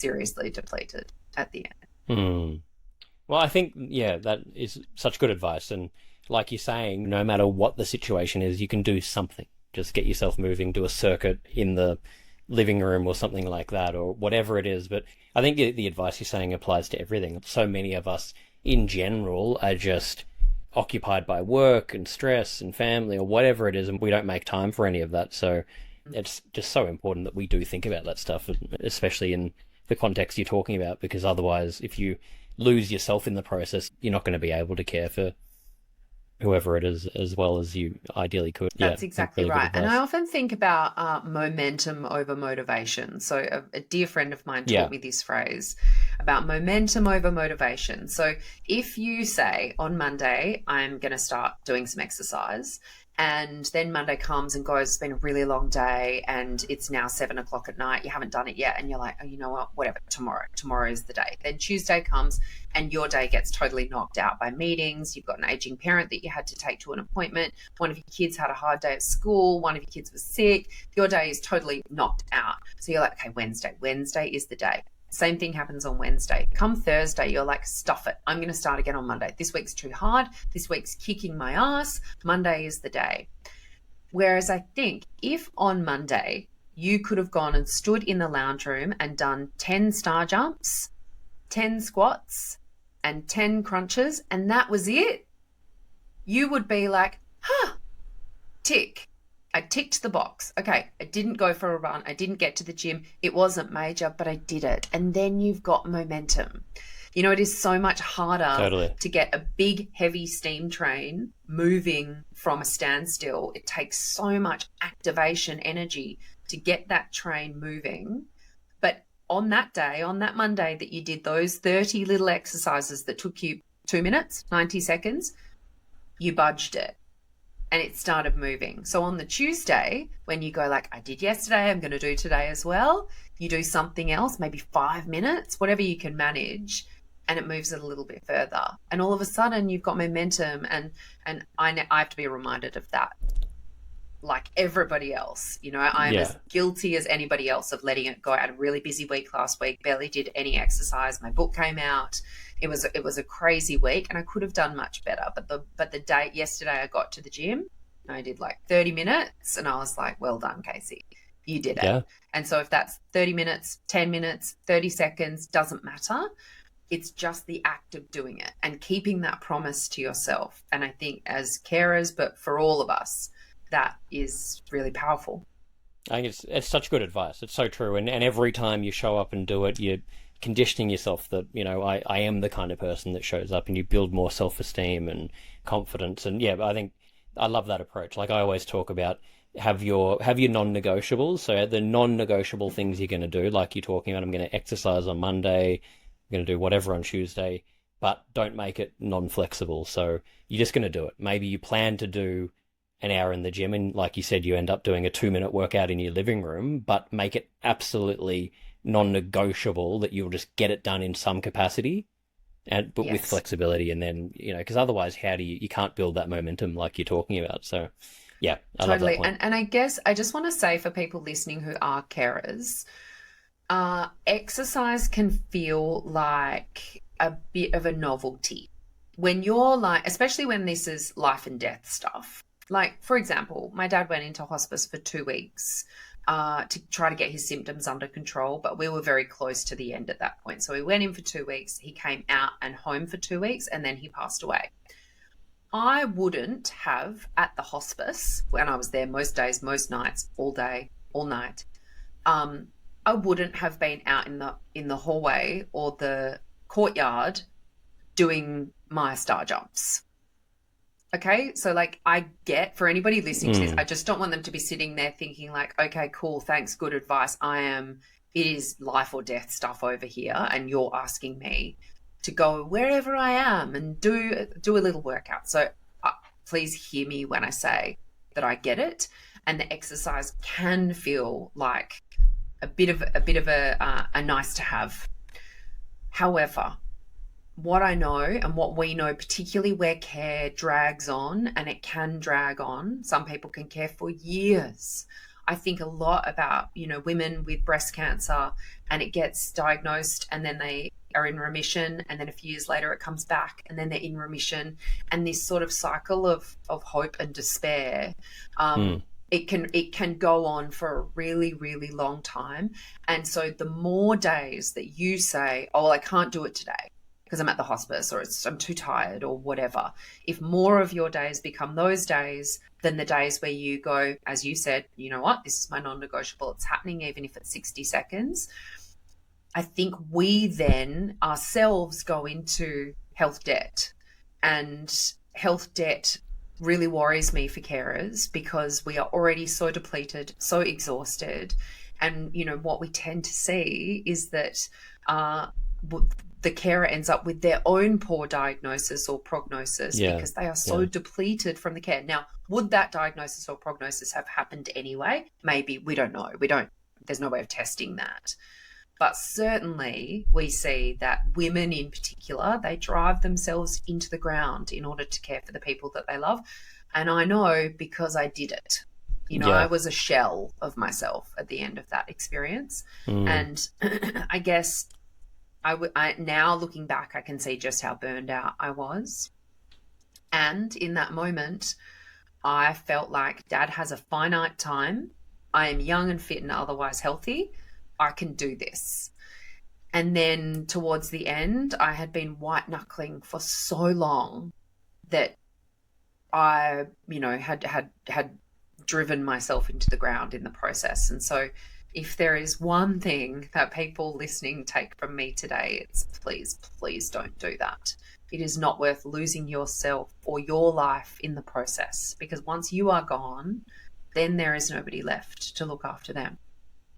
seriously depleted at the end. Mm. Well, I think, yeah, that is such good advice. And like you're saying, no matter what the situation is, you can do something. Just get yourself moving, do a circuit in the living room or something like that, or whatever it is. But I think the advice you're saying applies to everything. So many of us in general are just occupied by work and stress and family or whatever it is, and we don't make time for any of that. So it's just so important that we do think about that stuff, especially in the context you're talking about, because otherwise, if you lose yourself in the process, you're not going to be able to care for whoever it is as well as you ideally could. Yeah, That's exactly really good right. And I advice. often think about momentum over motivation. So, a dear friend of mine Yeah. taught me this phrase about momentum over motivation. So, if you say on Monday, I'm going to start doing some exercise, and then Monday comes and goes, it's been a really long day, and it's now 7 o'clock at night, you haven't done it yet, and you're like, oh, you know what, whatever, tomorrow is the day. Then Tuesday comes, and your day gets totally knocked out by meetings. You've got an aging parent that you had to take to an appointment. One of your kids had a hard day at school. One of your kids was sick. Your day is totally knocked out. So you're like, okay, Wednesday is the day. Same thing happens on Wednesday. Come Thursday, you're like, stuff it. I'm going to start again on Monday. This week's too hard. This week's kicking my ass. Monday is the day. Whereas I think if on Monday you could have gone and stood in the lounge room and done 10 star jumps, 10 squats, and 10 crunches, and that was it, you would be like, tick. I ticked the box. Okay, I didn't go for a run. I didn't get to the gym. It wasn't major, but I did it. And then you've got momentum. You know, it is so much harder Totally. to get a big, heavy steam train moving from a standstill. It takes so much activation energy to get that train moving. But on that day, on that Monday that you did those 30 little exercises that took you 2 minutes, 90 seconds, you budged it and it started moving. So on the Tuesday, when you go like, I did yesterday, I'm going to do today as well, you do something else, maybe 5 minutes, whatever you can manage, and it moves it a little bit further. And all of a sudden you've got momentum, and I have to be reminded of that. Like everybody else, you know, I'm Yeah. as guilty as anybody else of letting it go. I had a really busy week last week, barely did any exercise. My book came out. It was a crazy week, and I could have done much better. But the day yesterday I got to the gym, and I did like 30 minutes, and I was like, well done, Casey. You did it. Yeah. And so if that's 30 minutes, 10 minutes, 30 seconds, doesn't matter. It's just the act of doing it and keeping that promise to yourself. And I think as carers, but for all of us, that is really powerful. I think it's such good advice. It's so true. And every time you show up and do it, you're conditioning yourself that, you know, I am the kind of person that shows up, and you build more self-esteem and confidence. And yeah, I think I love that approach. Like I always talk about, have your non-negotiables. So the non-negotiable things you're going to do, like you're talking about, I'm going to exercise on Monday, I'm going to do whatever on Tuesday, but don't make it non-flexible. So you're just going to do it. Maybe you plan to do an hour in the gym, and like you said, you end up doing a 2 minute workout in your living room, but make it absolutely non-negotiable that you'll just get it done in some capacity, and but with Yes. flexibility. And then, you know, because otherwise how do you can't build that momentum like you're talking about. So yeah, I love that Totally. point. And I guess I just want to say for people listening who are carers, exercise can feel like a bit of a novelty when you're like, especially when this is life and death stuff. Like, for example, my dad went into hospice for 2 weeks to try to get his symptoms under control, but we were very close to the end at that point. So he went in for 2 weeks, he came out and home for 2 weeks, and then he passed away. I wouldn't have at the hospice when I was there most days, most nights, all day, all night. I wouldn't have been out in the hallway or the courtyard doing my star jumps. Okay, so like I get for anybody listening to this, I Mm. just don't want them to be sitting there thinking like, okay, cool, thanks, good advice. It is life or death stuff over here, and you're asking me to go wherever I am and do a little workout. So please hear me when I say that I get it, and the exercise can feel like a nice to have. However, what I know and what we know, particularly where care drags on, and it can drag on, some people can care for years. I think a lot about, women with breast cancer, and it gets diagnosed and then they are in remission, and then a few years later it comes back and then they're in remission, and this sort of cycle of hope and despair. Mm. It can go on for a really, really long time. And so the more days that you say, oh, well, I can't do it today because I'm at the hospice, or I'm too tired, or whatever, if more of your days become those days than the days where you go, as you said, you know what, this is my non-negotiable, it's happening, even if it's 60 seconds, I think we then ourselves go into health debt. And health debt really worries me for carers, because we are already so depleted, so exhausted. And, what we tend to see is that the carer ends up with their own poor diagnosis or prognosis Yeah. because they are so Yeah. depleted from the care. Now, would that diagnosis or prognosis have happened anyway? Maybe. We don't know. There's no way of testing that. But certainly we see that women in particular, they drive themselves into the ground in order to care for the people that they love. And I know because I did it. I Yeah. was a shell of myself at the end of that experience. Mm. And I guess now looking back, I can see just how burned out I was. And in that moment, I felt like Dad has a finite time. I am young and fit and otherwise healthy. I can do this. And then towards the end, I had been white knuckling for so long that I, had driven myself into the ground in the process. And so, if there is one thing that people listening take from me today, it's please, please don't do that. It is not worth losing yourself or your life in the process, because once you are gone, then there is nobody left to look after them.